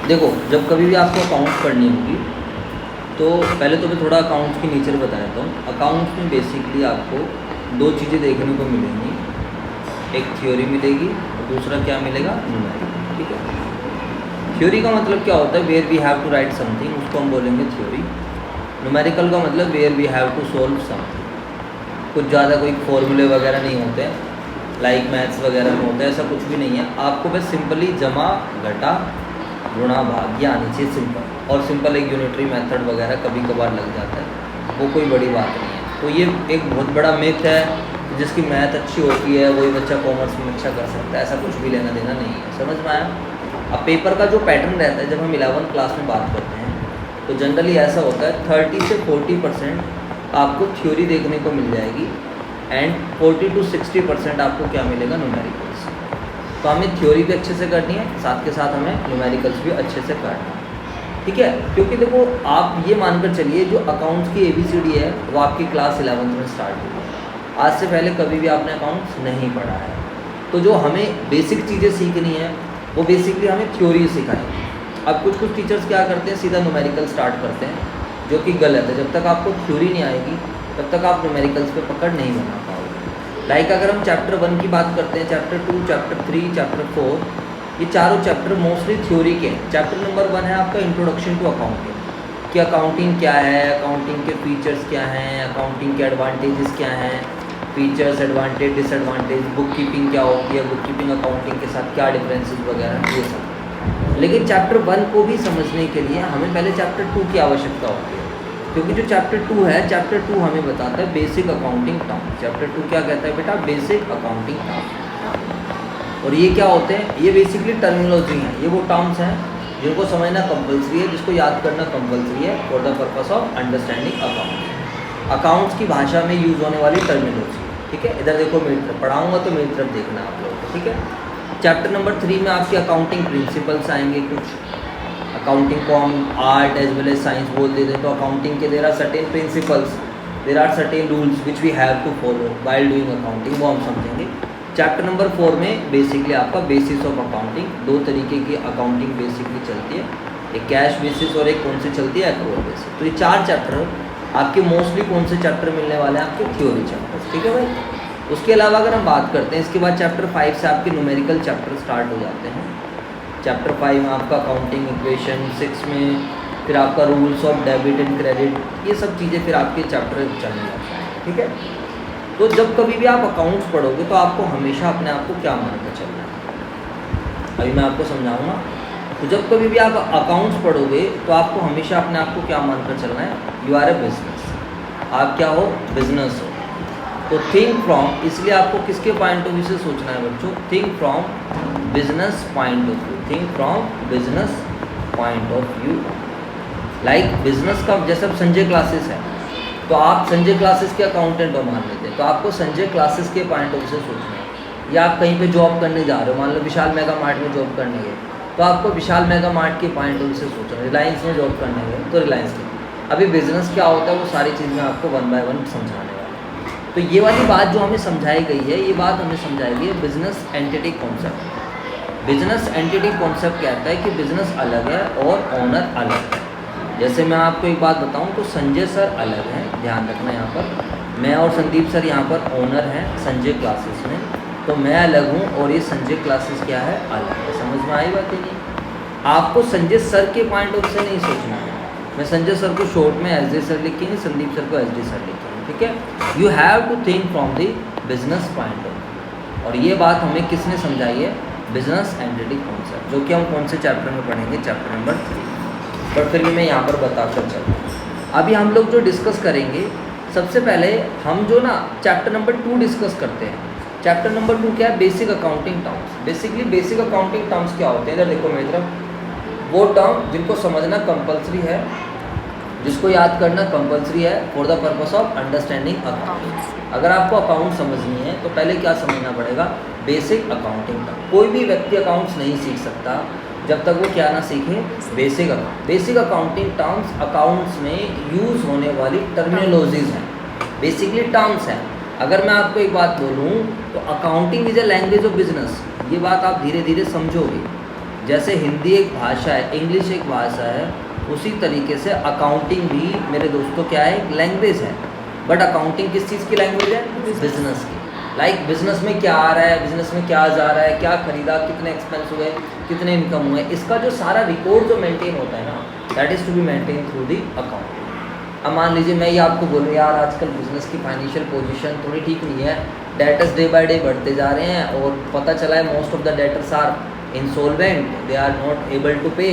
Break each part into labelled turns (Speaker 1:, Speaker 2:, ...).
Speaker 1: देखो, जब कभी भी आपको अकाउंट्स पढ़नी होगी तो पहले तो मैं थोड़ा अकाउंट्स की नेचर बता देता हूँ। अकाउंट्स में बेसिकली आपको दो चीज़ें देखने को मिलेंगी, एक थ्योरी मिलेगी और दूसरा क्या मिलेगा, न्यूमेरिकल। ठीक है, थ्योरी का मतलब क्या होता है, where we have to write something, उसको हम बोलेंगे थ्योरी। न्यूमेरिकल का मतलब where we have to solve something. कुछ ज़्यादा कोई फॉर्मूले वगैरह नहीं होते हैं, लाइक मैथ्स वगैरह में होता है, ऐसा कुछ भी नहीं है। आपको बस सिंपली जमा घटा गुणा भाग ये आनी चाहिए, सिंपल। और सिंपल एक यूनिटरी मेथड वगैरह कभी कभार लग जाता है, वो कोई बड़ी बात नहीं है। तो ये एक बहुत बड़ा मिथ है, जिसकी मैथ अच्छी होती है वही बच्चा कॉमर्स में अच्छा कर सकता है, ऐसा कुछ भी लेना देना नहीं है। समझ में आया? अब पेपर का जो पैटर्न रहता है, जब हम 11th क्लास में बात करते हैं तो जनरली ऐसा होता है 30 से 40% आपको थ्योरी देखने को मिल जाएगी एंड 40 to 60% आपको क्या मिलेगा, न्यूमेरिकल्स। तो हमें थ्योरी भी अच्छे से करनी है, साथ के साथ हमें न्यूमेरिकल्स भी अच्छे से करना है। ठीक है, क्योंकि देखो आप ये मानकर चलिए जो अकाउंट्स की ABCD है वो आपकी क्लास 11th में स्टार्ट हुई है। आज से पहले कभी भी आपने अकाउंट्स नहीं पढ़ा है, तो जो हमें बेसिक चीज़ें सीखनी है वो बेसिकली हमें थ्योरी सिखाएंगे। अब कुछ कुछ टीचर्स क्या करते हैं, सीधा न्यूमेरिकल स्टार्ट करते हैं, जो कि गलत है। जब तक आपको थ्योरी नहीं आएगी तब तक आप न्यूमेरिकल्स पे पकड़ नहीं बना पाओगे। लाइक अगर हम चैप्टर 1 की बात करते हैं, चैप्टर 2, चैप्टर 3, चैप्टर 4, ये चारों चैप्टर मोस्टली थ्योरी के हैं। चैप्टर नंबर 1 है आपका इंट्रोडक्शन टू अकाउंटिंग, कि अकाउंटिंग क्या है, अकाउंटिंग के फीचर्स क्या हैं, अकाउंटिंग के एडवांटेजेस क्या हैं, features, advantage, disadvantage, book keeping क्या होती है, बुक कीपिंग अकाउंटिंग के साथ क्या डिफरेंसेस वगैरह, ये सब। लेकिन चैप्टर 1 को भी समझने के लिए हमें पहले चैप्टर 2 की आवश्यकता होती है, क्योंकि जो चैप्टर 2 है, चैप्टर 2 हमें बताता है बेसिक अकाउंटिंग टर्म। चैप्टर 2 क्या कहता है बेटा, बेसिक अकाउंटिंग टर्म। और ये क्या होते हैं, ये बेसिकली टर्मिनोलॉजी हैं, ये वो टर्म्स हैं जिनको समझना कंपलसरी है, जिसको याद करना कंपलसरी है for the purpose of understanding accounts. Accounts की भाषा में यूज़ होने वाली टर्मिनोलॉजी। ठीक है, इधर देखो, मेरी तरफ पढ़ाऊँगा तो मेरी तरफ देखना आप लोग को। ठीक है, चैप्टर नंबर 3 में आपके अकाउंटिंग प्रिंसिपल्स आएंगे कुछ। अकाउंटिंग को हम art as well as science बोल देते हैं, तो अकाउंटिंग के there are certain principles, there are certain rules which we have to follow while doing accounting, वो हम समझेंगे। चैप्टर नंबर 4 में बेसिकली आपका बेसिस ऑफ अकाउंटिंग, दो तरीके की अकाउंटिंग बेसिकली चलती है, एक कैश बेसिस और एक कौन सी चलती है, एक्रूअल बेसिस। तो ये 4 चैप्टर आपके मोस्टली कौन से चैप्टर मिलने वाले हैं, आपके थ्योरी चैप्टर। ठीक है भाई, उसके अलावा अगर हम बात करते हैं, इसके बाद चैप्टर 5 से आपके न्यूमेरिकल चैप्टर स्टार्ट हो जाते हैं। चैप्टर 5 में आपका अकाउंटिंग इक्वेशन, 6 में फिर आपका rules of debit and credit, ये सब चीज़ें फिर आपके चैप्टर चलने लगते हैं। ठीक है, तो जब कभी भी आप अकाउंट्स पढ़ोगे तो आपको हमेशा अपने आप को क्या मानकर चलना है, अभी मैं आपको समझाऊंगा। तो जब कभी भी आप अकाउंट्स पढ़ोगे तो आपको हमेशा अपने आप को क्या मानकर चलना है, यू आर ए बिजनेस, आप क्या हो, बिजनेस हो। तो थिंक फ्रॉम, इसलिए आपको किसके पॉइंट ऑफ व्यू से सोचना है बच्चों, think from business point of view, think from business point of view. Like business का जैसे संजय क्लासेस है, तो आप संजय क्लासेस के अकाउंटेंट हो मान लेते हैं, तो आपको संजय क्लासेस के पॉइंट ऑफ व्यू से सोचना है। या आप कहीं पे जॉब करने जा रहे हो, मान लो विशाल मेगा मार्ट में जॉब करने गए, तो आपको विशाल मेगा मार्ट के पॉइंट ऑफ व्यू से सोचना है। रिलायंस में जॉब करने गए तो रिलायंस के। अभी बिजनेस क्या होता है वो सारी चीज़ मैं आपको 1 by 1 समझाने वाला हूँ। तो ये वाली बात जो हमें समझाई गई है, ये बात हमें समझाई गई है business entity concept. Business entity concept कहता है कि बिजनेस अलग है और ओनर अलग है। जैसे मैं आपको एक बात बताऊं तो संजय सर अलग हैं, ध्यान रखना यहाँ पर, मैं और संदीप सर यहाँ पर ओनर हैं संजय क्लासेस में, तो मैं अलग हूँ और ये संजय क्लासेस क्या है, अलग है। समझ में आई बात? नहीं, आपको संजय सर के पॉइंट ऑफ से नहीं सोचना है। मैं संजय सर को शॉर्ट में एस सर लिखेंगे, संदीप सर को SD सर लिखेंगे। ठीक है, you have to think from the business point of view. और ये बात हमें किसने समझाई है, बिजनेस एंटिटी कॉन्सेप्ट, जो कि हम कौन से चैप्टर में पढ़ेंगे, चैप्टर नंबर 3। पर फिर भी मैं यहाँ पर बताकर चलता हूँ। अभी हम लोग जो डिस्कस करेंगे, सबसे पहले हम जो ना चैप्टर नंबर 2 डिस्कस करते हैं। चैप्टर नंबर 2 क्या है, basic accounting terms. Basically basic accounting terms क्या होते हैं, इधर देखो मेरी तरफ, वो टर्म जिनको समझना कंपलसरी है, जिसको याद करना कंपलसरी है for the purpose of understanding accounting. अगर आपको अकाउंट समझनी है तो पहले क्या समझना पड़ेगा, बेसिक अकाउंटिंग टर्म। कोई भी व्यक्ति अकाउंट्स नहीं सीख सकता जब तक वो क्या ना सीखे, basic account. Basic accounting terms accounts में यूज़ होने वाली टर्मिनोलॉजीज हैं, बेसिकली टर्म्स हैं। अगर मैं आपको एक बात बोलूँ तो accounting is a language of business, ये बात आप धीरे धीरे समझोगे। जैसे हिंदी एक भाषा है, इंग्लिश एक भाषा है, उसी तरीके से अकाउंटिंग भी मेरे दोस्तों क्या है, एक लैंग्वेज है। बट अकाउंटिंग किस चीज़ की लैंग्वेज है? बिजनेस की। लाइक बिजनेस में क्या आ रहा है, बिजनेस में क्या जा रहा है, क्या खरीदा, कितने एक्सपेंस हुए, कितने इनकम हुए, इसका जो सारा रिकॉर्ड जो मेंटेन होता है ना, that is to be maintain through the accounting. अब मान लीजिए मैं ये आपको बोलूँ यार आजकल बिजनेस की फाइनेंशियल पोजीशन थोड़ी ठीक नहीं है, डेटर्स डे बाय डे बढ़ते जा रहे हैं और पता चला है most of the debtors are insolvent, they are not able to pay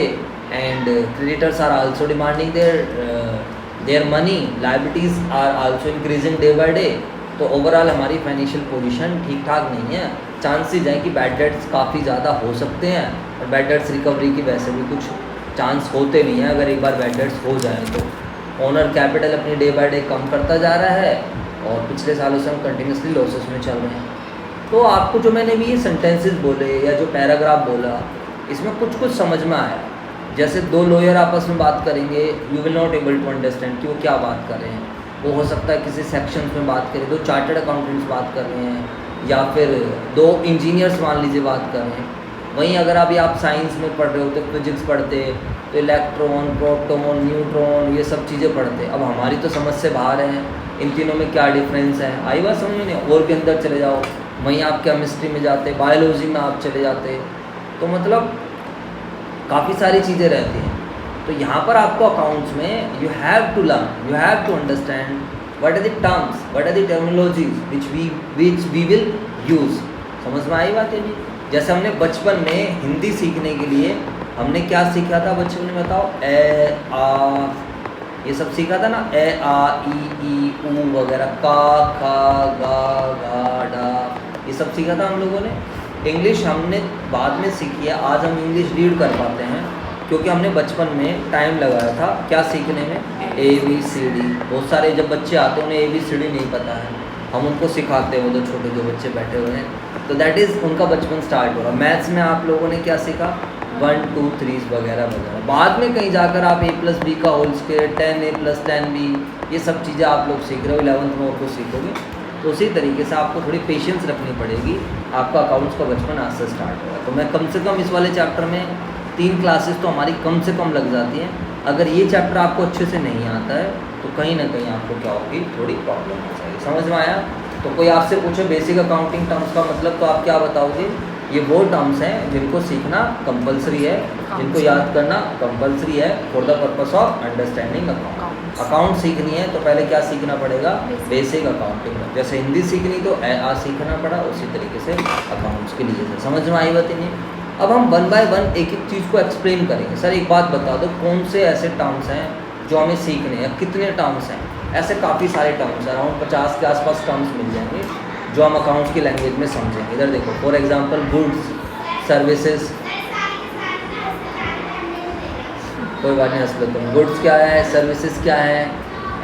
Speaker 1: and creditors are also demanding their money, liabilities are also increasing day by day. तो ओवरऑल हमारी फाइनेंशियल पोजीशन ठीक ठाक नहीं है, चांसेस हैं कि बैड डेट्स काफ़ी ज़्यादा हो सकते हैं और बैड डेट्स रिकवरी की वैसे भी कुछ चांस होते नहीं हैं अगर एक बार बैड डेट्स हो जाए तो। ओनर कैपिटल अपनी डे बाय डे कम करता जा रहा है और पिछले सालों से हम कंटिन्यूसली लॉसेस में चल रहे हैं। तो आपको जो मैंने भी ये सेंटेंसेस बोले या जो पैराग्राफ बोला, इसमें कुछ कुछ समझ में आया। जैसे दो लॉयर आपस में बात करेंगे, you will not able to understand कि वो क्या बात कर रहे हैं। वो हो सकता है किसी सेक्शन में बात करें, दो चार्टर्ड अकाउंटेंट्स बात कर रहे हैं, या फिर दो इंजीनियर्स मान लीजिए बात कर रहे हैं। वहीं अगर अभी आप साइंस में पढ़ रहे हो तो फिजिक्स पढ़ते, तो इलेक्ट्रॉन, प्रोटॉन, न्यूट्रॉन, ये सब चीज़ें पढ़ते। अब हमारी तो समझ से बाहर हैं इन तीनों में क्या डिफरेंस है, आई बात समझ में नहीं। और भी अंदर चले जाओ, वहीं आप केमिस्ट्री में जाते, बायोलॉजी में आप चले जाते, तो मतलब काफ़ी सारी चीज़ें रहती हैं। तो यहाँ पर आपको अकाउंट्स में you have to learn, you have to understand what are the terms, what are the terminologies which we will use. समझ में आई बात है जी? जैसे हमने बचपन में हिंदी सीखने के लिए हमने क्या सीखा था बचपन में, बताओ? ए आ, ये सब सीखा था ना, ए आ ई ऊ वगैरह, का खा गा घा डा, ये सब सीखा था हम लोगों ने। इंग्लिश हमने बाद में सीखी है, आज हम इंग्लिश रीड कर पाते हैं क्योंकि हमने बचपन में टाइम लगाया था क्या सीखने में, ABCD। बहुत सारे जब बच्चे आते हैं उन्हें ABCD नहीं पता है, हम उनको सिखाते हैं, वो तो छोटे जो बच्चे बैठे हुए हैं, तो दैट इज़ उनका बचपन स्टार्ट होगा। मैथ्स में आप लोगों ने क्या सीखा, 1 2 3 वगैरह वगैरह। बाद में कहीं जाकर आप A+B का होल स्क्वायर, 10A + 10B, ये सब चीज़ें आप लोग सीख रहे हो, 11th में वो सीखोगे। तो उसी तरीके से आपको थोड़ी पेशेंस रखनी पड़ेगी, आपका अकाउंट्स का बचपन आज से स्टार्ट होगा। तो मैं कम से कम इस वाले चैप्टर में 3 क्लासेस तो हमारी कम से कम लग जाती हैं। अगर ये चैप्टर आपको अच्छे से नहीं आता है तो कहीं ना कहीं आपको क्या होगी, थोड़ी प्रॉब्लम हो जाएगी। समझ में आया? तो कोई आपसे पूछे बेसिक अकाउंटिंग टर्म्स का मतलब, तो आप क्या बताओगे? ये वो टर्म्स हैं जिनको सीखना कंपलसरी है, जिनको याद करना कंपलसरी है for the purpose of understanding account. Account सीखनी है तो पहले क्या सीखना पड़ेगा, बेसिक अकाउंटिंग। जैसे हिंदी सीखनी तो आ सीखना पड़ा, उसी तरीके से अकाउंट्स के लिए। समझ में आई बात नहीं? अब हम 1 बाय 1 एक एक चीज़ को एक्सप्लेन करेंगे। सर एक बात बता दो, कौन से ऐसे टर्म्स हैं जो हमें सीखने हैं, कितने टर्म्स हैं? ऐसे काफ़ी सारे टर्म्स हैं, अराउंड 50 के आसपास टर्म्स मिल जाएंगे जो हम अकाउंट्स की लैंग्वेज में समझेंगे। इधर देखो, फॉर एग्जांपल गुड्स, सर्विसेज, कोई बात नहीं हंस लो तुम। गुड्स क्या है, सर्विसेज क्या है,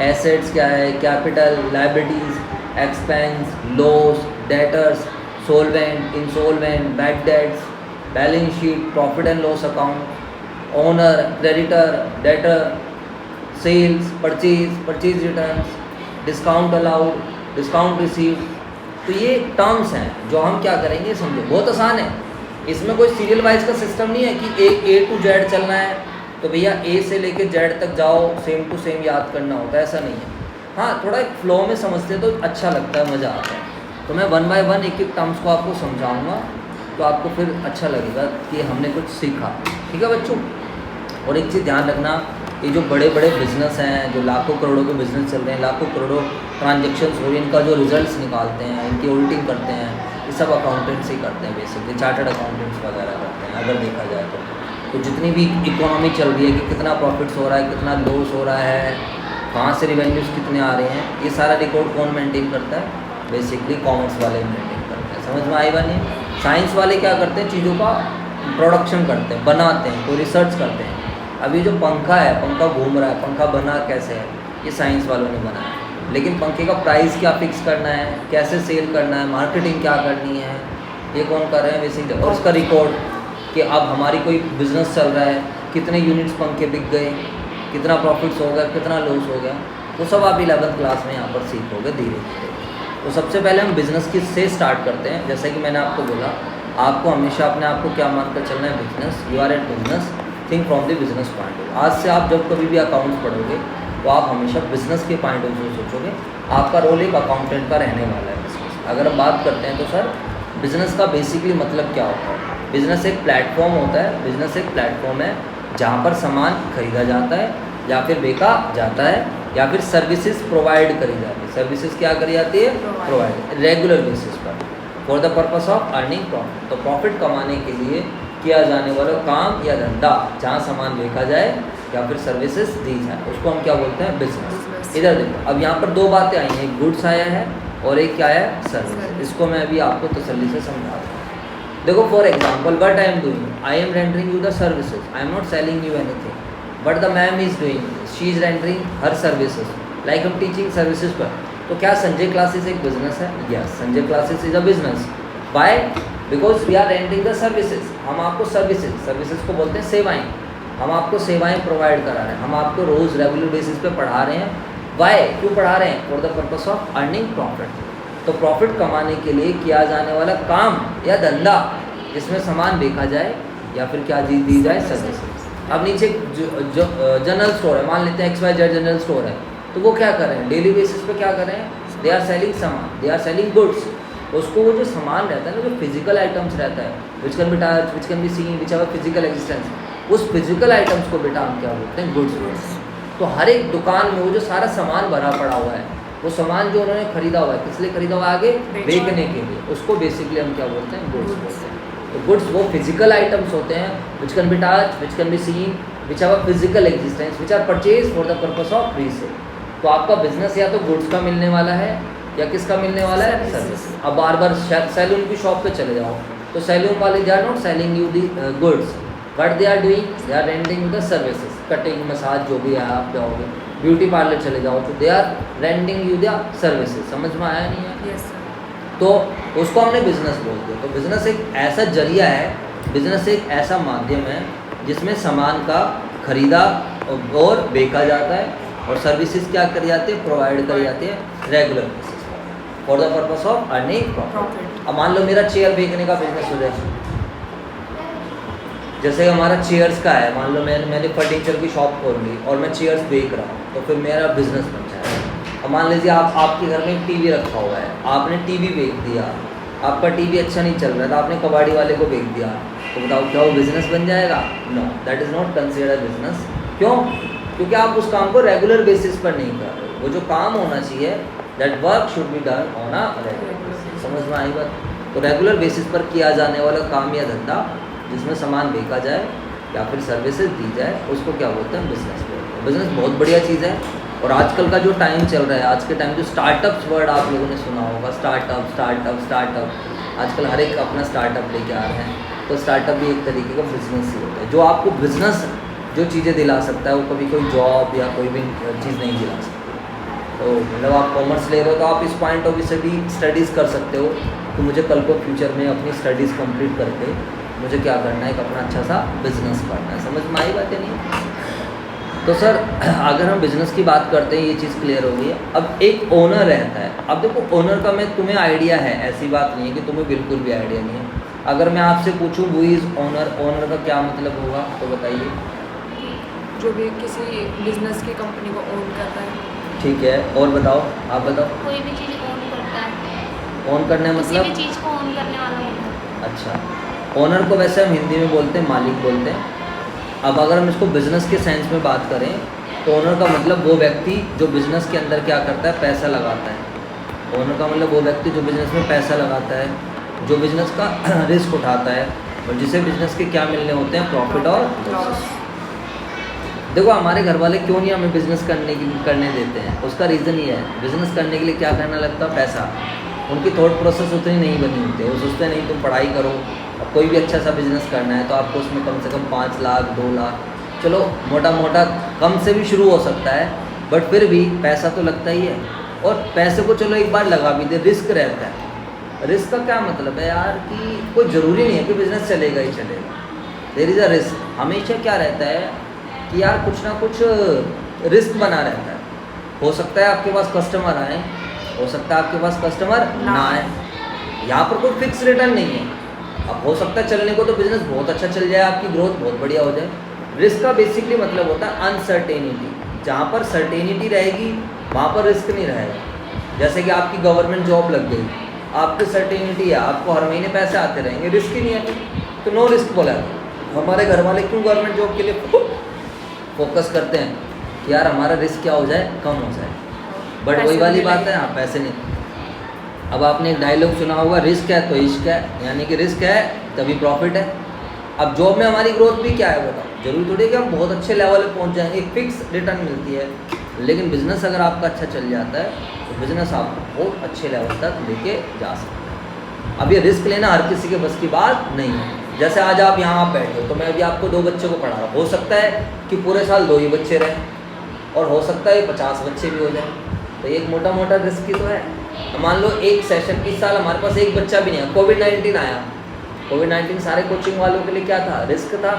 Speaker 1: एसेट्स क्या है, capital, liabilities, expense, loss, debtors, solvent, insolvent, bad debts, balance sheet, profit and loss account, owner, creditor, debtor, sales, purchase returns, discount allowed, discount receive. तो ये टर्म्स हैं जो हम क्या करेंगे, समझो बहुत आसान है। इसमें कोई सीरियल वाइज का सिस्टम नहीं है कि A to Z चलना है तो भैया A से लेके Z तक जाओ, सेम टू सेम याद करना होता है, ऐसा नहीं है। हाँ, थोड़ा एक फ्लो में समझते तो अच्छा लगता है, मज़ा आता है। तो मैं 1 बाय 1 एक एक टर्म्स को आपको समझाऊँगा, तो आपको फिर अच्छा लगेगा कि हमने कुछ सीखा। ठीक है बच्चों? और एक चीज़ ध्यान रखना, ये जो बड़े बड़े बिजनेस हैं, जो लाखों करोड़ों के बिजनेस चल रहे हैं, लाखों करोड़ों ट्रांजेक्शन्स हो रही हैं, इनका जो रिजल्ट्स निकालते हैं, इनकी ऑडिटिंग करते हैं, ये सब अकाउंटेंट्स ही करते हैं बेसिकली, चार्टर्ड अकाउंटेंट्स वगैरह करते हैं अगर देखा जाए तो जितनी भी इकोनॉमी चल रही है कि कितना प्रॉफिट्स हो रहा है, कितना लॉस हो रहा है, कहाँ से रिवेन्यूज़ कितने आ रहे हैं, ये सारा रिकॉर्ड कौन मेंटेन करता है? बेसिकली कॉमर्स वाले मेंटेन करते हैं। समझ में आई बात नहीं? साइंस वाले क्या करते हैं, चीज़ों का प्रोडक्शन करते हैं, बनाते हैं, कोई रिसर्च करते हैं। अभी जो पंखा है, पंखा घूम रहा है, पंखा बना कैसे है, ये साइंस वालों ने बनाया। लेकिन पंखे का प्राइस क्या फिक्स करना है, कैसे सेल करना है, मार्केटिंग क्या करनी है, ये कौन कर रहे हैं बेसिकली। और उसका रिकॉर्ड कि अब हमारी कोई बिज़नेस चल रहा है, कितने यूनिट्स पंखे बिक गए, कितना प्रॉफिट्स हो गया, कितना लॉस हो गया, वो सब आप 11th क्लास में यहाँ पर सीखोगे धीरे धीरे। तो सबसे पहले हम बिज़नेस की से स्टार्ट करते हैं। जैसे कि मैंने आपको बोला आपको हमेशा अपने आप को क्या मानकर चलना है, business. You are at business, think from the business point of view. आज से आप जब कभी भी अकाउंट्स पढ़ोगे तो आप हमेशा बिजनेस के पॉइंट ऑफ व्यू सोचोगे। आपका रोल एक अकाउंटेंट का रहने वाला है बिजनेस। अगर हम बात करते हैं तो सर बिजनेस का बेसिकली मतलब क्या होता है? बिजनेस एक प्लेटफॉर्म होता है। बिजनेस एक प्लेटफॉर्म है जहाँ पर सामान खरीदा जाता है या फिर बेचा जाता है या फिर सर्विसेज प्रोवाइड करी जाती है। सर्विसेज क्या करी जाती है? प्रोवाइड, रेगुलर बेसिस पर, for the purpose of earning profit. तो प्रॉफिट कमाने के लिए किया जाने वाला काम या धंधा जहाँ सामान बेचा जाए या फिर सर्विसेज दी जाए, उसको हम क्या बोलते हैं? बिजनेस। इधर देखो, अब यहाँ पर दो बातें आई हैं, एक गुड्स आया है और एक क्या है? सर्विस। इसको मैं अभी आपको तसल्ली से समझाता हूँ। देखो for example, what I am doing, I am rendering you the services, I am not selling you anything, but the ma'am is doing, she is rendering her services, like हम टीचिंग सर्विसेज पर। तो क्या Sanjay classes एक business है? Yes, Sanjay classes is a business. Why? Because we are rendering the services. हम आपको services को बोलते हैं सेवाएं। हम आपको सेवाएं प्रोवाइड करा रहे हैं, हम आपको रोज़ रेगुलर बेसिस पे पढ़ा रहे हैं। वाई? क्यों पढ़ा रहे हैं? For the purpose of earning profit. तो प्रॉफिट कमाने के लिए किया जाने वाला काम या धंधा जिसमें सामान बेचा जाए या फिर क्या दी जाए? सर्विसेज। अब नीचे जो जनरल स्टोर है, मान लेते हैं XYZ जनरल स्टोर है, तो वो क्या कर रहे हैं? डेली बेसिस पे क्या कर रहे हैं? दे आर सेलिंग सामान, दे आर सेलिंग गुड्स। उसको वो जो सामान रहता है ना, जो फिजिकल आइटम्स रहता है, विच can be touch, which can be seen, which have physical existence, उस फिजिकल आइटम्स को बेटा हम क्या बोलते हैं? गुड्स। तो हर एक दुकान में वो जो सारा सामान भरा पड़ा हुआ है, वो सामान जो उन्होंने खरीदा हुआ है, किस लिए खरीदा हुआ है? आगे बेचने के लिए। उसको बेसिकली हम क्या बोलते हैं? गुड्स बोलते हैं। तो गुड्स वो फिजिकल आइटम्स होते हैं, which can be touch, which can be seen, which have physical existence, which are purchase for the purpose of resale. तो आपका बिजनेस या तो गुड्स का मिलने वाला है या किसका मिलने वाला है? सर्विस। अब बार बार सैलून की शॉप पे चले जाओ तो सैलून वाले they are not selling you the goods, but they are doing, they are rendering the services. Cutting, massage, जो भी है आप जाओगे, ब्यूटी पार्लर चले जाओ तो they are rendering you the services. समझ में आया नहीं है?
Speaker 2: Yes, sir.
Speaker 1: तो उसको हमने बिजनेस बोलते हैं। तो बिजनेस एक ऐसा जरिया है, बिजनेस एक ऐसा माध्यम है जिसमें सामान का खरीदा और बेचा जाता है और सर्विसेज क्या करी जाती है? प्रोवाइड करी जाती है रेगुलर बेसिस पर, for the purpose of earning profit. अब मान लो मेरा चेयर बेचने का बिजनेस हो जाए, जैसे हमारा चेयर्स का है, मान लो मैंने फर्नीचर की शॉप खोल ली और मैं चेयर्स बेच रहा हूँ, तो फिर मेरा बिजनेस बन जाएगा। अब मान लीजिए आपके घर में एक टीवी रखा हुआ है, आपने टीवी बेच दिया, आपका टीवी अच्छा नहीं चल रहा था, आपने कबाड़ी वाले को बेच दिया, तो बताओ क्या वो बिजनेस बन जाएगा? No, that is not considered business. क्यों? क्योंकि आप उस काम को रेगुलर बेसिस पर नहीं कर रहे। वो जो काम होना चाहिए, that work should be done on a regular basis. समझ में आई बात? तो रेगुलर बेसिस पर किया जाने वाला काम या धंधा जिसमें सामान बेचा जाए या फिर सर्विसेज दी जाए, उसको क्या बोलते हैं? बिजनेस बोलते हैं। बिजनेस बहुत बढ़िया चीज़ है। और आजकल का जो टाइम चल रहा है, आज के टाइम जो स्टार्टअप्स वर्ड आप लोगों ने सुना होगा, स्टार्टअप, आजकल हर एक अपना स्टार्टअप लेके आ रहे हैं। तो स्टार्टअप भी एक तरीके का बिजनेस ही होता है। जो आपको बिजनेस जो चीज़ें दिला सकता है, वो कभी कोई जॉब या कोई भी चीज़ नहीं दिला सकती। तो मतलब आप कॉमर्स ले रहे हो तो आप इस पॉइंट ऑफ व्यू से भी स्टडीज़ कर सकते हो कि मुझे कल को फ्यूचर में अपनी स्टडीज़ कंप्लीट करके मुझे क्या करना है? एक अपना अच्छा सा बिजनेस करना है। समझ में आई बात है नहीं? तो सर अगर हम बिज़नेस की बात करते हैं, ये चीज़ क्लियर हो गई है। अब एक ओनर रहता है। अब देखो ओनर का मैं तुम्हें आइडिया है, ऐसी बात नहीं है कि तुम्हें बिल्कुल भी आइडिया नहीं है। अगर मैं आपसे पूछूं हु इज़ ओनर, ओनर का क्या मतलब होगा तो बताइए।
Speaker 2: जो भी किसी बिजनेस की कंपनी को ओन करता है।
Speaker 1: ठीक है, और बताओ, आप बताओ।
Speaker 3: कोई भी चीज़ ओन करता है,
Speaker 1: ओन करने
Speaker 3: किसी
Speaker 1: मतलब?
Speaker 3: भी चीज़ को ओन करने वाला होता है।
Speaker 1: अच्छा, ओनर को वैसे हम हिंदी में बोलते हैं मालिक बोलते हैं। अब अगर हम इसको बिज़नेस के सेंस में बात करें तो ओनर का मतलब वो व्यक्ति जो बिज़नेस के अंदर क्या करता है? पैसा लगाता है। ओनर का मतलब वो व्यक्ति जो बिज़नेस में पैसा लगाता है, जो बिज़नेस का रिस्क उठाता है और जिसे बिज़नेस के क्या मिलने होते हैं? प्रॉफिट और लॉस। देखो हमारे घर वाले क्यों नहीं हमें बिज़नेस करने देते हैं, उसका रीज़न ये है, बिज़नेस करने के लिए क्या करना लगता है? पैसा। उनकी थॉट प्रोसेस उतनी नहीं बनी होती है। वो सोचते नहीं तुम पढ़ाई करो, अब कोई भी अच्छा सा बिज़नेस करना है तो आपको उसमें कम से कम 5 लाख 2 लाख, चलो मोटा मोटा कम से भी शुरू हो सकता है, बट फिर भी पैसा तो लगता ही है। और पैसे को चलो एक बार लगा भी दे, रिस्क रहता है। रिस्क का क्या मतलब है यार कि कोई ज़रूरी नहीं है कि बिज़नेस चलेगा ही चलेगा। There is a risk. हमेशा क्या रहता है कि यार कुछ ना कुछ रिस्क बना रहता है। हो सकता है आपके पास कस्टमर आए, हो सकता है आपके पास कस्टमर ना आए। यहाँ पर कोई फिक्स रिटर्न नहीं है। अब हो सकता है चलने को तो बिजनेस बहुत अच्छा चल जाए, आपकी ग्रोथ बहुत बढ़िया हो जाए। रिस्क का बेसिकली मतलब होता है अनसर्टेनिटी। जहाँ पर सर्टेनिटी रहेगी वहाँ पर रिस्क नहीं रहेगा। जैसे कि आपकी गवर्नमेंट जॉब लग गई, आपकी सर्टेनिटी है, आपको हर महीने पैसे आते रहेंगे, रिस्क ही नहीं है, तो नो रिस्क बोला है। हमारे घर वाले क्यों गवर्नमेंट जॉब के लिए फोकस करते हैं कि यार हमारा रिस्क क्या हो जाए, कम हो जाए। बट
Speaker 2: पैसे
Speaker 1: वही वाली
Speaker 2: नहीं
Speaker 1: बात है,
Speaker 2: लगेंगे।
Speaker 1: हाँ पैसे नहीं। अब आपने एक डायलॉग सुना होगा, रिस्क है तो इश्क है, यानी कि रिस्क है तभी प्रॉफिट है। अब जॉब में हमारी ग्रोथ भी क्या है बताओ, जरूरी थोड़ी है कि हम बहुत अच्छे लेवल पे पहुंच जाएंगे, एक फिक्स रिटर्न मिलती है। लेकिन बिजनेस अगर आपका अच्छा चल जाता है तो बिजनेस आपको बहुत अच्छे लेवल तक लेके जा सकता है। अब ये रिस्क लेना हर किसी के बस की बात नहीं है। जैसे आज आप यहाँ आप बैठे हो तो मैं अभी आपको 2 बच्चों को पढ़ा रहा हूँ, हो सकता है कि पूरे साल 2 ही बच्चे रहें और हो सकता है 50 बच्चे भी हो जाएं, तो ये एक मोटा मोटा रिस्क ही तो है। मान लो एक सेशन इस साल हमारे पास एक बच्चा भी नहीं है, कोविड-19 आया। कोविड-19 सारे कोचिंग वालों के लिए क्या था, रिस्क था।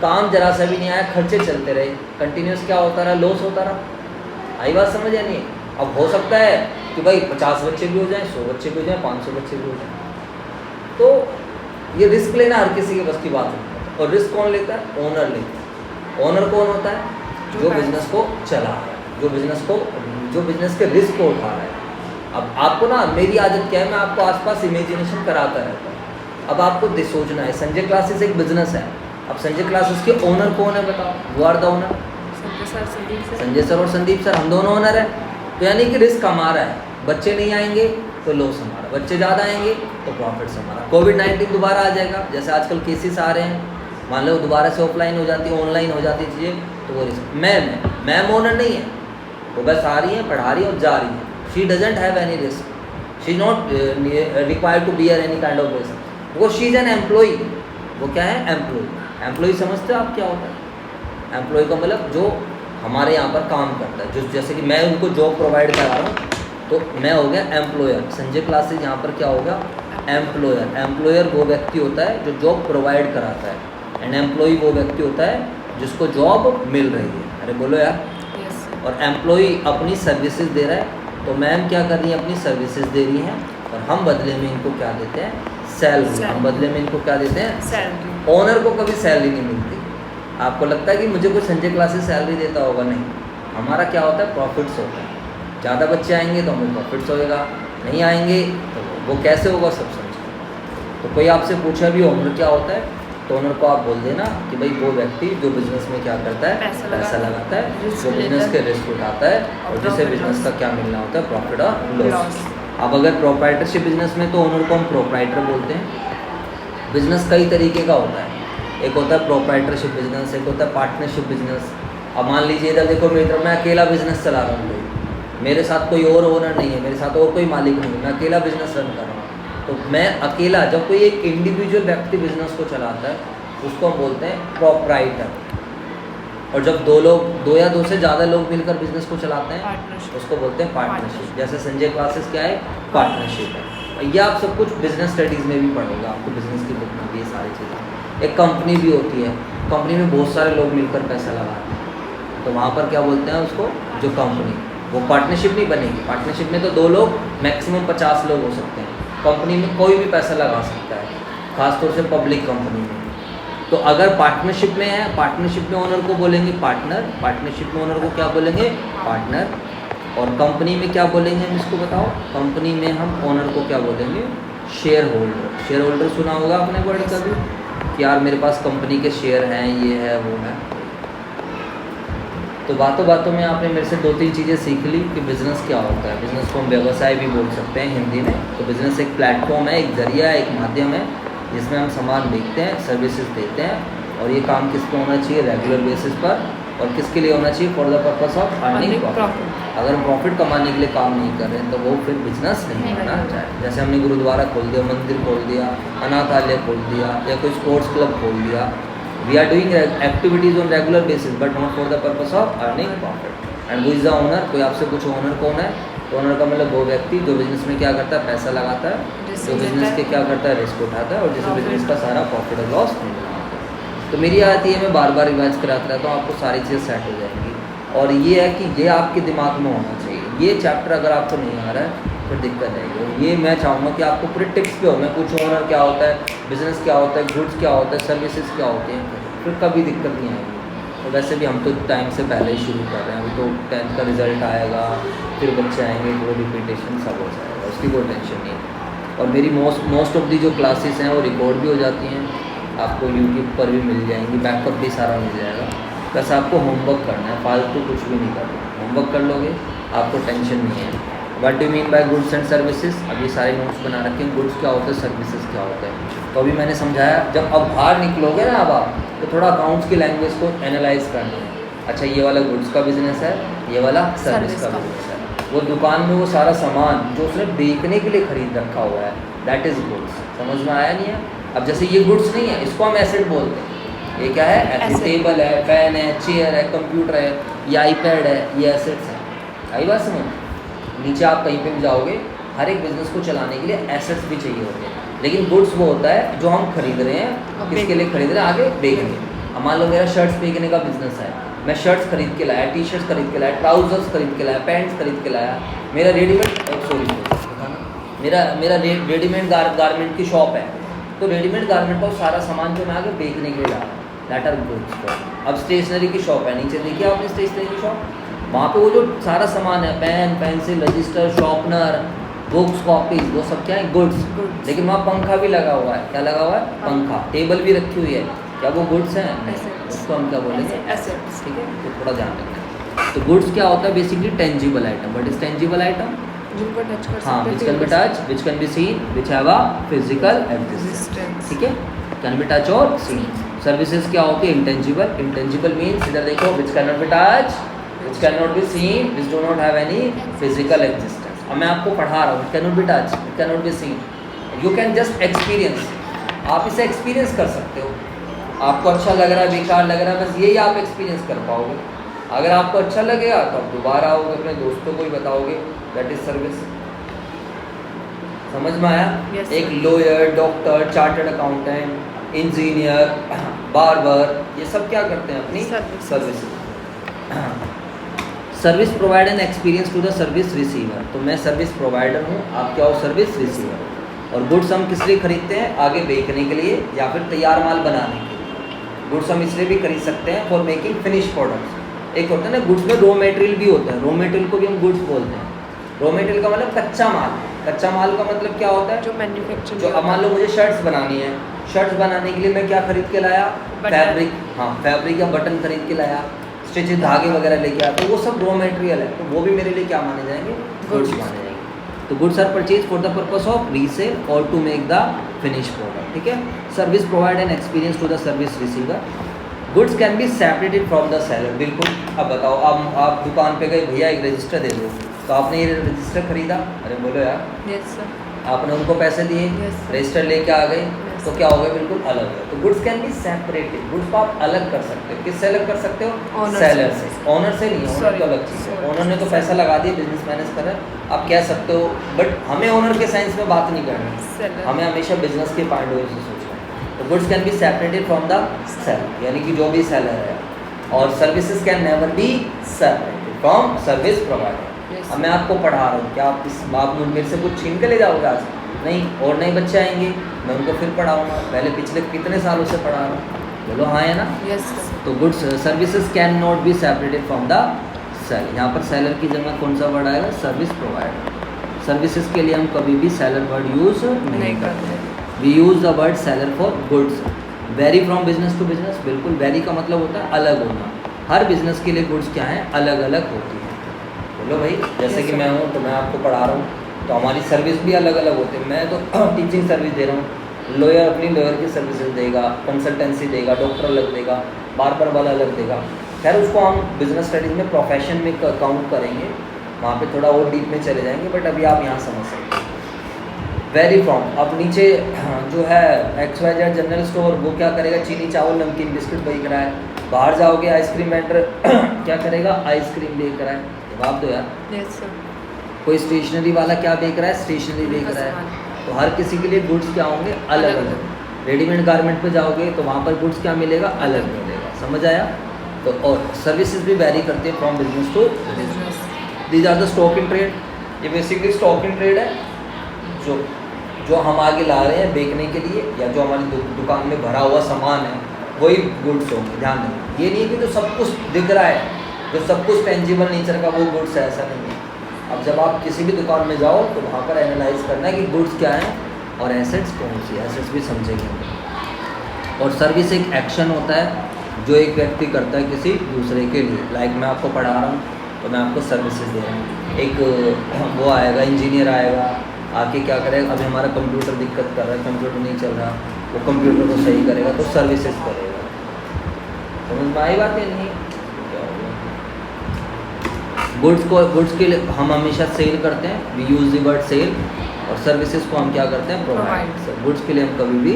Speaker 1: काम जरा सा भी नहीं आया, खर्चे चलते रहे, कंटिन्यूस क्या होता रहा, लॉस होता रहा। आई बात समझ या नहीं? अब हो सकता है कि भाई 50 बच्चे भी हो जाएं, 100 बच्चे भी हो जाएं, 500 बच्चे भी हो जाएं, तो ये रिस्क लेना हर किसी के बस की बात नहीं। और रिस्क कौन लेता है, ओनर लेता है। ओनर कौन होता है, जो बिजनेस को चला रहा है, जो बिजनेस के रिस्क को उठा रहा है। अब आपको ना, मेरी आदत क्या है, मैं आपको आसपास इमेजिनेशन कराता रहता हूँ। अब आपको सोचना है, संजय क्लासेस एक बिजनेस है। अब संजय क्लासेस के ओनर कौन है बताओ, वो are the owner, Sanjay sir और संदीप सर, हम दोनों ओनर हैं। तो यानी कि रिस्क हमारा है, बच्चे नहीं आएंगे तो लॉस हमारा, बच्चे ज़्यादा आएंगे तो प्रॉफिट्स हमारा। कोविड-19 दोबारा आ जाएगा, जैसे आजकल केसेस आ रहे हैं, मान लो दोबारा से ऑफलाइन हो जाती है, ऑनलाइन हो जाती है चीज़ें, तो वो रिस्क। मैम ओनर नहीं है, वो बस आ रही है, पढ़ा रही है और जा रही है। She doesn't have any risk, she is not required to bear any kind of risk, because she is an employee. वो क्या है, एम्प्लॉई। एम्प्लॉई समझते हो आप क्या होता है? एम्प्लॉय का मतलब जो हमारे यहाँ पर काम करता है, जो जैसे कि मैं उनको जॉब प्रोवाइड करा रहा हूँ, तो मैं हो गया एम्प्लॉयर। संजय क्लासेस यहाँ पर क्या होगा, एम्प्लॉयर। एम्प्लॉयर वो व्यक्ति होता है जो जॉब प्रोवाइड कराता है, एंड एम्प्लॉई वो व्यक्ति होता है जिसको जॉब मिल रही है। अरे बोलो यार। और एम्प्लॉई अपनी सर्विसेज दे रहा है, तो मैम क्या कर रही है, अपनी सर्विसेज दे रही हैं, और हम बदले में इनको क्या देते हैं, सैलरी। हम बदले में इनको क्या देते हैं,
Speaker 2: सैलरी।
Speaker 1: ओनर को कभी सैलरी नहीं मिलती। आपको लगता है कि मुझे कोई संजय क्लासेस सैलरी देता होगा, नहीं। हमारा क्या होता है, प्रॉफिट्स होता है। ज़्यादा बच्चे आएंगे तो हमें प्रॉफिट्स होएगा, नहीं आएंगे तो वो कैसे होगा, सब समझो। तो कोई आपसे पूछा भी ओनर क्या होता है, तो ओनर को आप बोल देना कि भाई वो व्यक्ति जो बिजनेस में क्या करता है, पैसा लगाता है, जो बिजनेस के रिस्क उठाता है, और जिसे बिजनेस का क्या मिलना होता है, प्रॉफिट और लॉस। अब अगर प्रोप्राइटरशिप बिजनेस में, तो ओनर को हम प्रोप्राइटर बोलते हैं। बिजनेस कई तरीके का होता है, एक होता है प्रोप्राइटरशिप बिजनेस, एक होता है पार्टनरशिप बिजनेस। अब मान लीजिए इधर देखो, मैं अकेला बिजनेस चला रहा हूँ, मेरे साथ कोई और ओनर नहीं है, मेरे साथ और कोई मालिक नहीं है, मैं अकेला बिजनेस रन कर रहा हूँ। तो मैं अकेला, जब कोई एक इंडिविजुअल व्यक्ति बिजनेस को चलाता है, उसको हम बोलते हैं प्रोप्राइटर। और जब दो या दो से ज़्यादा लोग मिलकर बिजनेस को चलाते हैं, उसको बोलते हैं पार्टनरशिप। जैसे संजय क्लासेस क्या है, पार्टनरशिप है। ये आप सब कुछ बिजनेस स्टडीज़ में भी पढ़ोगे, आपको बिजनेस की बुक में भी ये सारी चीज़ें। एक कंपनी भी होती है, कंपनी में बहुत सारे लोग मिलकर पैसा लगाते हैं, तो वहाँ पर क्या बोलते हैं उसको, जो कंपनी, वो पार्टनरशिप नहीं बनेगी। पार्टनरशिप में तो 2 लोग, मैक्सिमम 50 लोग हो सकते हैं। कंपनी में कोई भी पैसा लगा सकता है, खासतौर से पब्लिक कंपनी में। तो अगर पार्टनरशिप में है, पार्टनरशिप में ओनर को बोलेंगे पार्टनर, पार्टनरशिप में ओनर को क्या बोलेंगे, पार्टनर। और कंपनी में क्या बोलेंगे हम, इसको बताओ, कंपनी में हम ओनर को क्या बोलेंगे, शेयर होल्डर। शेयर होल्डर सुना होगा आपने वर्ड कभी, कि यार मेरे पास कंपनी के शेयर हैं, ये है वो है। तो बातों बातों में आपने मेरे से 2-3 चीज़ें सीख ली कि बिज़नेस क्या होता है। बिज़नेस को हम व्यवसाय भी बोल सकते हैं हिंदी में। तो बिज़नेस एक प्लेटफॉर्म है, एक जरिया है, एक माध्यम है, जिसमें हम सामान बेचते हैं, सर्विसेज देते हैं। और ये काम किस पे होना चाहिए, रेगुलर बेसिस पर, और किसके लिए होना चाहिए, for the purpose of earning profit. अगर हम प्रॉफिट कमाने के लिए काम नहीं कर रहे हैं, तो वो फिर बिजनेस नहीं होना चाहिए। जैसे हमने गुरुद्वारा खोल दिया, मंदिर खोल दिया, अनाथालय खोल दिया, या कोई स्पोर्ट्स क्लब खोल दिया, we are doing activities on regular basis, but not for the purpose of earning profit. And who is the owner, कोई आपसे कुछ ओनर कौन है, तो ओनर का मतलब वो व्यक्ति जो बिजनेस में क्या करता है, पैसा लगाता है, जो बिजनेस के क्या करता है, रिस्क उठाता है, और जिसे बिजनेस का सारा प्रॉफिट और लॉस मिलना होता है। तो मेरी आदत ये, मैं बार बार रिवाइज कराता रहता हूँ, आपको सारी चीज़ें सेट हो जाएंगी। और ये है कि ये आपके दिमाग में होना चाहिए। ये चैप्टर अगर आपको नहीं आ रहा है, फिर दिक्कत आएगी। और ये मैं चाहूँगा कि आपको पूरे टिप्स पे हो, मैं पूछूँ ओनर क्या होता है, बिज़नेस क्या होता है, गुड्स क्या होता है, सर्विसेज क्या होते हैं, फिर कभी दिक्कत नहीं आएगी। तो वैसे भी हम तो टाइम से पहले ही शुरू कर रहे हैं, अभी तो 10th का रिज़ल्ट आएगा, फिर बच्चे आएंगे, वो रिपीटेशन सब हो जाएगा, उसकी कोई टेंशन नहीं है। और मेरी मोस्ट ऑफ दी जो क्लासेस हैं वो रिकॉर्ड भी हो जाती हैं, आपको यूट्यूब पर भी मिल जाएंगी, बैकअप भी सारा मिल जाएगा। बस आपको होमवर्क करना है, फालतू कुछ भी नहीं करना। होमवर्क कर लोगे आपको टेंशन नहीं है। What do mean by goods and services, अभी सारे नोट्स बना रखे हैं, गुड्स क्या होता है, सर्विसेज क्या होता है। तो अभी मैंने समझाया, जब अब बाहर निकलोगे ना अब आप, तो थोड़ा अकाउंट्स की लैंग्वेज को एनालाइज करना है। अच्छा ये वाला गुड्स का बिजनेस है, ये वाला सर्विस का बिजनेस है। वो दुकान में वो सारा सामान जो उसने बेचने के लिए खरीद रखा हुआ है, दैट इज़ गुड्स। समझ में आया नहीं है? अब जैसे ये गुड्स नहीं है, इसको हम एसेट बोलते हैं। ये क्या है? एसेट। टेबल है, पेन है, चेयर है, कंप्यूटर है, ये आईपैड है, ये एसेट्स हैं। आई बात समझ? नीचे आप कहीं पे भी जाओगे, हर एक बिजनेस को चलाने के लिए एसेट्स भी चाहिए होते हैं। लेकिन गुड्स वो होता है जो हम खरीद रहे हैं, किसके लिए खरीद रहे हैं, आगे बेचेंगे। अब मान लो मेरा शर्ट्स बेचने का बिजनेस है, मैं शर्ट्स खरीद के लाया, टी शर्ट्स खरीद के लाया, ट्राउजर्स खरीद के लाया, पैंट्स खरीद के लाया। मेरा मेरा रेडीमेड गारमेंट की शॉप है, तो रेडीमेड गारमेंट का सारा सामान जो मैं आगे बेचने के लिए ला रहा हूँ, दैट आर गुड्स। अब स्टेशनरी की शॉप है, नीचे देखिए आपने स्टेशनरी की शॉप, वहाँ पे वो जो सारा सामान है, pen, pencil, register, sharpener, books, copies, वो सब क्या है? गुड्स। लेकिन वहाँ पंखा भी लगा हुआ है, क्या लगा हुआ है? पंखा। टेबल भी रखी हुई है, क्या वो गुड्स हैं? उसको हम क्या बोलेंगे?
Speaker 2: एसेट्स।
Speaker 1: ठीक है, तो थोड़ा ध्यान रखना। तो गुड्स क्या होता है? Basically tangible item. What is tangible item?
Speaker 2: जिनको टच कर
Speaker 1: हाँ,
Speaker 2: सकते
Speaker 1: विच can be touch, which can be seen, which have a physical existence. ठीक है, कैन बी टच और सीन। सर्विसेज क्या होती है? इंटेंजिबल। इंटेंजिबल मीन्स इधर देखो, which can not B touch, which can not B seen, which do not have any physical existence. अब मैं आपको पढ़ा रहा हूँ, it can not be touch, it can not be seen, you can just experience. आप इसे experience कर सकते हो। आपको अच्छा लग रहा है, बेकार लग रहा है, बस यही आप एक्सपीरियंस कर पाओगे। अगर आपको अच्छा लगेगा तो आप दोबारा आओगे, अपने दोस्तों को ही बताओगे, दैट इज सर्विस। समझ में आया?
Speaker 2: Yes,
Speaker 1: एक
Speaker 2: sir.
Speaker 1: Lawyer, doctor, chartered accountant, engineer, barber, ये सब क्या करते हैं? अपनी service. Service provide an experience to the service receiver. तो मैं सर्विस प्रोवाइडर हूँ, आप क्या हो? Service receiver. और गुड्स हम किस लिए खरीदते हैं? आगे बेचने के लिए या फिर तैयार माल बनाने के लिए। गुड्स हम इसलिए भी खरीद सकते हैं फॉर मेकिंग फिनिश प्रोडक्ट्स। एक होता है ना गुड्स में रॉ मटेरियल भी होता है, रॉ मटेरियल को भी हम गुड्स बोलते हैं। रॉ मटेरियल का मतलब कच्चा माल। कच्चा माल का मतलब क्या होता है?
Speaker 2: जो मैन्युफैक्चर,
Speaker 1: जो अब मान लो मुझे शर्ट्स बनानी है, शर्ट्स बनाने के लिए मैं क्या खरीद के लाया? फैब्रिक। हाँ, फैब्रिक या बटन खरीद के लाया, स्टिचेज धागे वगैरह लेके आया, तो वो सब रॉ मटेरियल है, तो वो भी मेरे लिए क्या माने जाएंगे? गुड्स माने जाएंगे। तो goods are purchase for the purpose of resale और to make the finish product. ठीक है, service provide an experience to the service receiver. Goods can be separated from the seller. बिल्कुल। अब बताओ, आप दुकान पे गए, भैया एक रजिस्टर दे दो, तो आपने ये रजिस्टर खरीदा, अरे बोलो यार,
Speaker 2: यस सर,
Speaker 1: आपने उनको पैसे दिए,
Speaker 2: Yes, sir.
Speaker 1: रजिस्टर लेके आ गए,
Speaker 2: Yes,
Speaker 1: तो क्या हो गया? बिल्कुल अलग है। तो goods can be separated. Goods को आप अलग कर सकते हो। किससे अलग कर सकते हो?
Speaker 2: Owner
Speaker 1: सेलर
Speaker 2: से।
Speaker 1: से। ऑनर से नहीं, ऑनर
Speaker 2: Sorry,
Speaker 1: तो अलग चीज़ है।
Speaker 2: sorry.
Speaker 1: ऑनर ने तो पैसा लगा दिया, बिजनेस मैनेज कर रहा है, आप कह सकते हो, बट हमें ऑनर के साइंस में बात नहीं करनी,
Speaker 2: सेलर।
Speaker 1: हमें हमेशा बिजनेस के पॉइंट ऑफ व्यू से सोचना है। तो goods can be separated from the seller, यानी कि जो भी सेलर है। और services can never be separated from service provider.
Speaker 2: Yes.
Speaker 1: अब मैं आपको पढ़ा रहा हूँ, क्या आप मेरे से कुछ छीन के ले जाओगे आज? नहीं। और नए बच्चे आएंगे, मैं उनको फिर पढ़ाऊँगा, पहले पिछले कितने सालों से पढ़ा रहा हूँ, बोलो हाँ है ना?
Speaker 2: Yes sir.
Speaker 1: तो goods services can not be separated from the seller. यहाँ पर सेलर की जगह कौन सा वर्ड आएगा? Service provider. सर्विसेज के लिए हम कभी भी सेलर वर्ड यूज़ नहीं करते। We use the word seller for goods. Vary from business to business. बिल्कुल, वेरी का मतलब होता है अलग होना। हर बिजनेस के लिए गुड्स क्या है? अलग अलग होती है। बोलो भाई, जैसे कि मैं हूँ तो मैं आपको पढ़ा रहा हूँ, तो हमारी सर्विस भी अलग अलग होती है। मैं तो टीचिंग सर्विस दे रहा हूँ, लॉयर अपनी लॉयर की सर्विसेज देगा, कंसल्टेंसी देगा, डॉक्टर अलग देगा, बार्बर वाला अलग देगा। खैर उसको हम बिजनेस स्टडीज़ में प्रोफेशन में काउंट करेंगे, वहाँ पे थोड़ा और डीप में चले जाएंगे, बट अभी आप यहाँ समझ सकते हैं। वेरी फ्रॉम, अब नीचे जो है XYZ जनरल स्टोर, वो क्या करेगा? चीनी, चावल, नमकीन, बिस्किट बेच रहा है। बाहर जाओगे, आइसक्रीम वेंडर क्या करेगा? आइसक्रीम बेच रहा है। जवाब दो यार।
Speaker 2: Yes sir.
Speaker 1: कोई स्टेशनरी वाला क्या बेच रहा है? स्टेशनरी बेच रहा है। तो हर किसी के लिए गुड्स क्या होंगे? अलग अलग। रेडीमेड गारमेंट पे जाओगे तो वहाँ पर गुड्स क्या मिलेगा? अलग मिलेगा। समझ आया? तो और सर्विसेज भी वैरी करते हैं from business to
Speaker 2: business.
Speaker 1: These are the stock in trade. ये बेसिकली स्टॉक इन ट्रेड है, जो हम आगे ला रहे हैं बेचने के लिए, या जो हमारी दुकान में भरा हुआ सामान है वही गुड्स होंगे। ध्यान दें, ये नहीं कि जो सब कुछ दिख रहा है, जो सब कुछ टेंजिबल नेचर का वो गुड्स है, ऐसा नहीं है। अब जब आप किसी भी दुकान में जाओ तो वहाँ पर एनालाइज करना है कि गुड्स क्या हैं और एसेट्स कौन सी, एसेट्स भी समझेंगे। और सर्विस एक एक्शन होता है जो एक व्यक्ति करता है किसी दूसरे के लिए। लाइक मैं आपको पढ़ा रहा हूँ तो मैं आपको सर्विसेज दे रहा हूँ। एक वो आएगा, इंजीनियर आएगा, आके क्या करेगा, अभी हमारा कंप्यूटर दिक्कत कर रहा है, कंप्यूटर नहीं चल रहा, वो कंप्यूटर को सही करेगा तो सर्विसेज करेगा। समझ में आई बात है? नहीं गुड्स के लिए हम हमेशा सेल करते हैं, we use the word sale, और सर्विसेज को हम क्या करते हैं, प्रोवाइड। गुड्स के लिए हम कभी भी,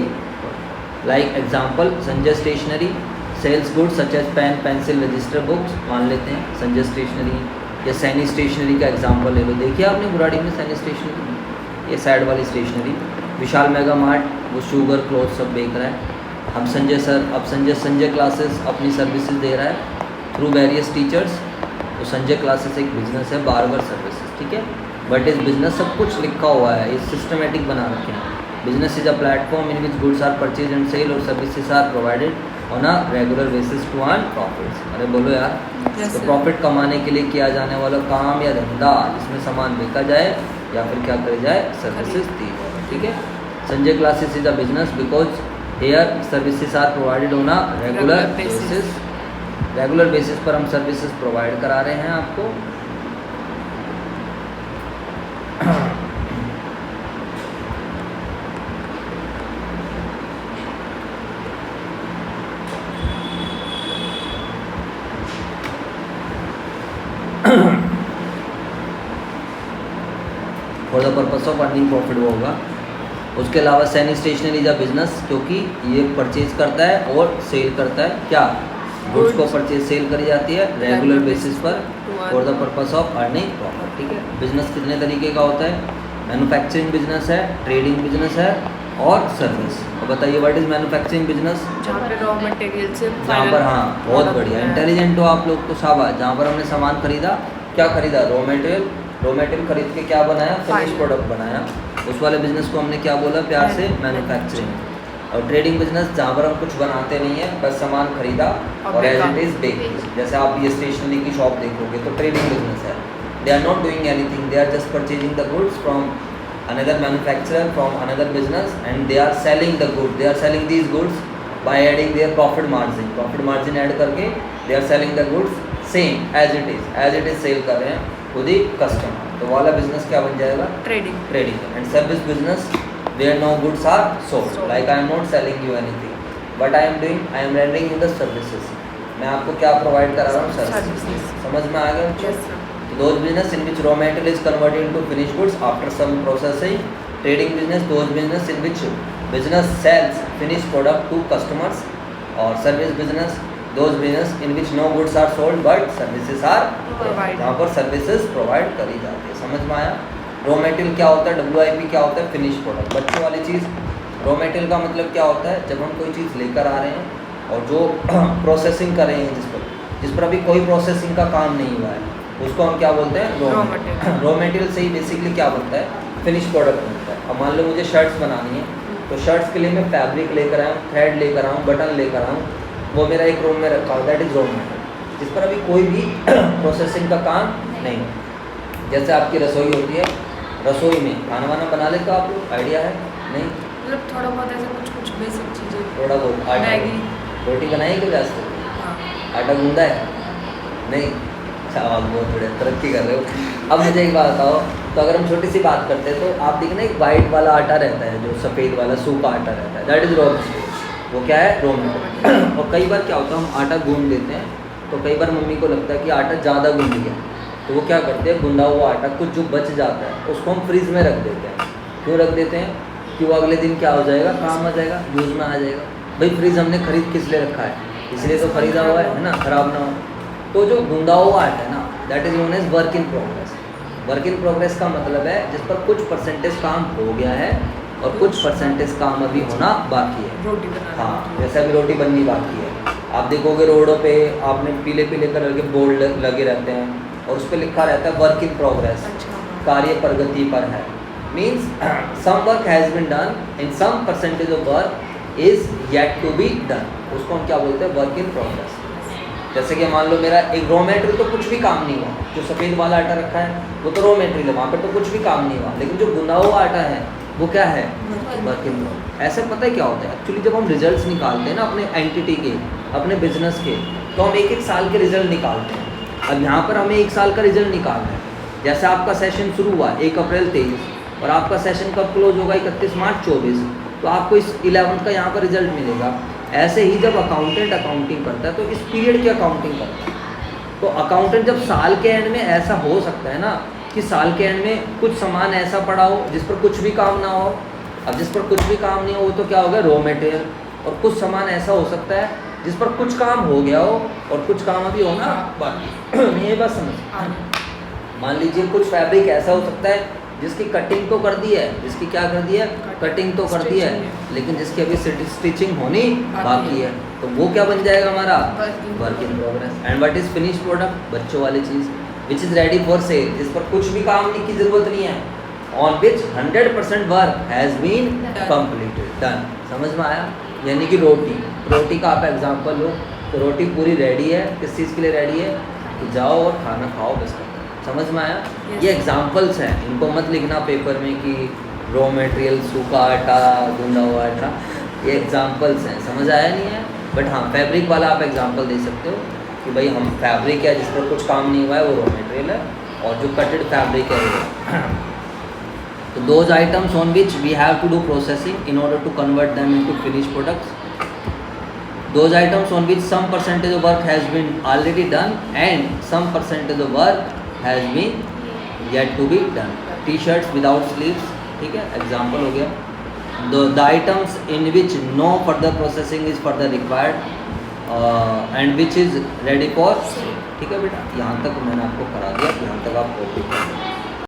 Speaker 1: like example Sanjay stationery sells goods such as pen, pencil, register, books. मान लेते हैं संजय स्टेशनरी, या सैनी स्टेशनरी का एग्जांपल ले लो। देखिए आपने बुराड़ी में सैनी स्टेशनरी, ये साइड वाली स्टेशनरी। विशाल मेगा मार्ट, वो शुगर क्लोथ सब बेच रहा है। हम संजय सर, अब संजय क्लासेस अपनी सर्विसेज दे रहा है थ्रू वेरियस टीचर्स। तो संजय क्लासेस एक बिजनेस है, बार्बर सर्विसेज, ठीक है। बट इस बिजनेस सब कुछ लिखा हुआ है, ये सिस्टमेटिक बना रखे हैं। Business is a platform in which goods are purchase and sell और services are provided on a regular basis to earn profits. अरे बोलो यार, तो प्रॉफिट कमाने के लिए किया जाने वाला काम या धंधा जिसमें सामान बेचा जाए या फिर क्या करी जाए, सर्विसेज दी जाए, ठीक है। Sanjay classes is a business because here services are provided on a regular basis. Regular basis पर हम सर्विसेज प्रोवाइड करा रहे हैं आपको। For the purpose of earning profit वो होगा। उसके अलावा Saini stationery is a business, क्योंकि ये परचेज करता है और सेल करता है, क्या गुड्स को परचेज सेल करी जाती है रेगुलर बेसिस पर for the purpose of earning profit, ठीक है। बिजनेस कितने तरीके का होता है, मैन्युफैक्चरिंग बिजनेस है, ट्रेडिंग बिजनेस है और सर्विस। और बताइए व्हाट इज मैन्युफैक्चरिंग बिजनेस?
Speaker 2: जहाँ पर रॉ मटेरियल से
Speaker 1: जहाँ पर, हाँ बहुत बढ़िया, इंटेलिजेंट हो आप लोग तो शाबाश। जहाँ पर हमने सामान खरीदा, क्या खरीदा, रॉ मटेरियल खरीद के क्या बनाया, फिनिश प्रोडक्ट बनाया। उस वाले बिजनेस को हमने क्या बोला प्यार से, मैन्युफैक्चरिंग। और ट्रेडिंग बिजनेस जहाँ पर हम कुछ बनाते नहीं है, बस सामान खरीदा और एज इट इज बेच। जैसे आप ये स्टेशनरी की शॉप देखोगे तो ट्रेडिंग बिजनेस है, they are not doing anything, they are just purchasing the goods from another manufacturer from another business and they are selling the goods, they are selling these goods by adding their profit margin add करके they are selling the goods same as it is sale कर रहे हैं खुद ही customer. तो वाला business क्या बन जाएगा, trading. And service business where no goods are sold, like I am not selling you anything but I am rendering you the services। मैं आपको क्या प्रोवाइड करा रहा हूँ, सर्विसेज। समझ में आ गया? Those business in which raw material is converted into finished goods after some processing. Trading business, those business in which business sells finished product to customers. और service business, those business in which no goods are sold but services are provided, जहाँ पर services provide करी जाती है। समझ में आया? Raw material क्या होता है, WIP क्या होता है, फिनिश प्रोडक्ट। बच्चों वाली चीज़, रॉ मटेरियल का मतलब क्या होता है, जब हम कोई चीज़ लेकर आ रहे हैं और जो प्रोसेसिंग कर रहे हैं, जिस पर अभी कोई प्रोसेसिंग का काम नहीं हुआ है, उसको हम क्या बोलते हैं, रॉ मटेरियल। रॉ मटेरियल से ही बेसिकली क्या बनता है, फिनिश प्रोडक्ट बनता है। अब मान लो मुझे शर्ट्स बनानी है, तो शर्ट्स के लिए मैं फैब्रिक लेकर आया हूँ, थ्रेड लेकर आऊँ, बटन लेकर आऊँ, वो मेरा एक रूम में रखा हुआ, दैट इज रॉ मटेरियल, जिस पर अभी कोई भी प्रोसेसिंग का काम नहीं। जैसे आपकी रसोई होती है, रसोई में खाना वाना बना लेते हो आप लोग, आइडिया है? नहीं,
Speaker 2: मतलब थोड़ा बहुत ऐसे कुछ बेसिक चीज़ें,
Speaker 1: थोड़ा बहुत। आटा, रोटी बनाई कि वैसे? आटा गूंदा है? नहीं, आप बहुत बड़े तरक्की कर रहे हो। अब मुझे एक बात बताओ, तो अगर हम छोटी सी बात करते हैं तो आप देखना, एक वाइट वाला आटा रहता है, जो सफ़ेद वाला सूखा आटा रहता है, दैट इज़ रॉ मटेरियल। वो क्या है, रॉ मटेरियल। और कई बार क्या होता है, हम आटा गूंद देते हैं, तो कई बार मम्मी को लगता है कि आटा ज़्यादा गूंद गया, तो वो क्या करते हैं, गूंदा हुआ आटा कुछ जो बच जाता है उसको हम फ्रीज में रख देते हैं। क्यों रख देते हैं, कि वो अगले दिन क्या हो जाएगा, काम आ जाएगा, यूज़ में आ जाएगा। भाई फ्रीज हमने खरीद किस लिए रखा है, इसलिए तो खरीदा हुआ है ना, ख़राब ना हो। तो जो गूंदा हुआ आटा है ना, that is known as work in progress. Work in progress का मतलब है जिस पर कुछ परसेंटेज काम हो गया है और कुछ परसेंटेज काम अभी होना बाकी है।
Speaker 2: रोटी बनाना,
Speaker 1: हाँ, जैसे अभी रोटी बननी बाकी है। आप देखोगे रोडों पे आपने पीले पीले कलर के बोर्ड लगे रहते हैं और उस पर लिखा रहता है वर्क इन प्रोग्रेस। कार्य प्रगति पर है, means some work has been done and some percentage of work is yet to be done, उसको हम क्या बोलते हैं, वर्क इन प्रोग्रेस। जैसे कि मान लो मेरा एक रॉ मटेरियल तो कुछ भी काम नहीं हुआ, जो सफ़ेद वाला आटा रखा है वो तो रॉ मटेरियल है, वहाँ पर तो कुछ भी काम नहीं हुआ, लेकिन जो गुना हुआ आटा है वो क्या है, वर्क इन प्रोग्रेस। ऐसे पता है क्या होता है एक्चुअली, जब हम रिजल्ट्स निकालते हैं ना अपने एंटिटी के, अपने बिजनेस के, तो हम एक साल के रिजल्ट निकालते हैं। अब यहाँ पर हमें 1 साल का रिजल्ट निकालना है। जैसे आपका सेशन शुरू हुआ 1 अप्रैल 23 और आपका सेशन कब क्लोज होगा, 31 मार्च 24, तो आपको इस 11th का यहाँ पर रिजल्ट मिलेगा। ऐसे ही जब अकाउंटेंट अकाउंटिंग करता है तो इस पीरियड की अकाउंटिंग करता है। तो अकाउंटेंट जब साल के एंड में, ऐसा हो सकता है ना कि साल के एंड में कुछ सामान ऐसा पड़ा हो जिस पर कुछ भी काम ना हो। अब जिस पर कुछ भी काम नहीं हो वो तो क्या हो गया, रॉ मटेरियल। और कुछ सामान ऐसा हो सकता है जिस पर कुछ काम हो गया हो और कुछ काम अभी होना बाकी। ये बात समझ, मान लीजिए कुछ फैब्रिक ऐसा हो सकता है जिसकी कटिंग तो कर दी है, जिसकी क्या कर दी है, कटिंग तो कर दी है, लेकिन जिसकी अभी स्टिचिंग होनी बाकी है, तो वो क्या बन जाएगा हमारा, work in progress. And what is finish product, बच्चों वाली चीज़, which is ready for sale, जिस पर कुछ भी काम की ज़रूरत नहीं है, on which 100% work has been completed, done. समझ में आया? यानी कि रोटी का आप एग्जांपल लो, तो रोटी पूरी रेडी है, किस चीज़ के लिए रेडी है, कि जाओ और खाना खाओ बस। समझ में आया? ये एग्जांपल्स हैं, इनको मत लिखना पेपर में कि रॉ मटेरियल, सूखा आटा, गूंदा हुआ आटा, ये एग्जांपल्स हैं। समझ आया नहीं है? बट हाँ, फैब्रिक वाला आप एग्जांपल दे सकते हो कि भाई हम फैब्रिक है जिस पर कुछ काम नहीं हुआ है वो रॉ मटेरियल है, और जो कटेड फैब्रिक है वो। तो those items on which we have to do processing in order to convert them into finish products, those items on which some percentage of work has been already done and some percentage of work has been yet to be done. T-shirts without sleeves, ठीक है, example हो गया। the items in which no further processing is further required and which is ready for, ठीक है बेटा, यहाँ तक मैंने आपको करा दिया, यहाँ तक आप कॉपी कर